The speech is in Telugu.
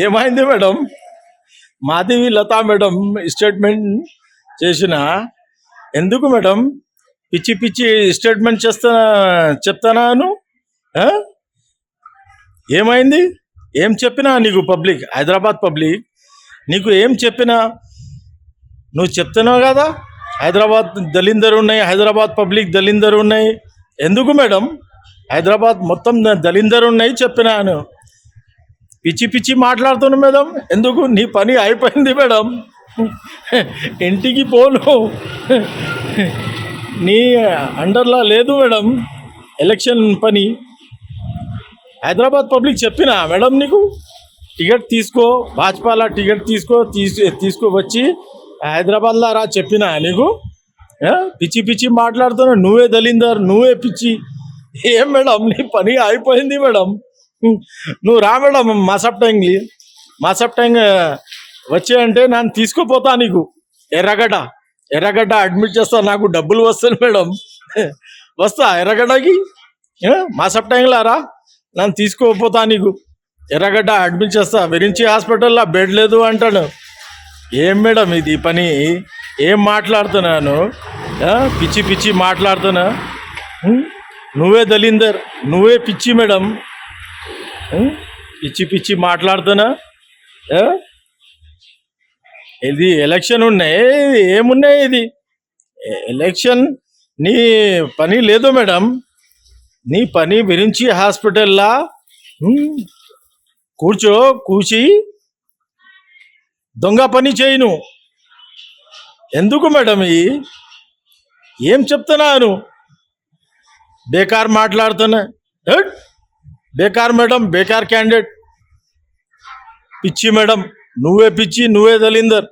ఏమైంది madam? Madhavi Latha madam statement చేసిన ఎందుకు మేడం పిచ్చి పిచ్చి స్టేట్మెంట్ చెప్తాను. ఆ? ఏమైంది? ఏం చెప్పినా నీకు పబ్లిక్, హైదరాబాద్ పబ్లిక్ నీకు ఏం చెప్పినా నువ్వు చెప్తున్నావు కదా, హైదరాబాద్ దళిందరు ఉన్నాయి, హైదరాబాద్ పబ్లిక్ దళిందరు ఉన్నాయి. ఎందుకు మేడం? హైదరాబాద్ మొత్తం దళిందరు ఉన్నాయి చెప్పినాను. పిచ్చి పిచ్చి మాట్లాడుతున్నా మేడం. ఎందుకు? నీ పని అయిపోయింది మేడం. ఇంటికి పోను. నీ అండర్లా లేదు మేడం ఎలక్షన్ పని. హైదరాబాద్ పబ్లిక్ చెప్పినా మేడం నీకు టికెట్ తీసుకో, భాజపాలా టికెట్ తీసుకువచ్చి హైదరాబాద్లో రా చెప్పినా నీకు. పిచ్చి పిచ్చి మాట్లాడుతున్నావు. నువ్వే దళిందర్, నువ్వే పిచ్చి. ఏం మేడం నీ పని అయిపోయింది మేడం. నువ్వు రా మేడం మాసప్ టైం వచ్చే అంటే నన్ను తీసుకుపోతా నీకు ఎర్రగడ్డ అడ్మిట్ చేస్తా. నాకు డబ్బులు వస్తాయి మేడం. వస్తా ఎర్రగడ్డకి మాసప్ టైంలో రా, నన్ను తీసుకోపోతా నీకు ఎర్రగడ్డ అడ్మిట్ చేస్తా. విరించి హాస్పిటల్లో బెడ్ లేదు అంటాను. ఏం మేడం ఇది పని? ఏం మాట్లాడుతున్నాను? పిచ్చి పిచ్చి మాట్లాడుతున్నా. నువ్వే దళిందర్, నువ్వే పిచ్చి మేడం. పిచ్చి పిచ్చి మాట్లాడుతున్నా. ఇది ఎలక్షన్ ఉన్నాయి, ఏమున్నాయి ఇది ఎలక్షన్? నీ పని లేదు మేడం. నీ పని విరించి హాస్పిటల్లా కూర్చి దొంగ పని చేయను. ఎందుకు మేడం? ఏం చెప్తున్నాను? బేకార్ మాట్లాడుతున్నా. బేకార్ మేడం, బేకార్ క్యాండిడేట్. పిచ్చి మేడం, నువ్వే పిచ్చి, నువ్వే దళిందర్.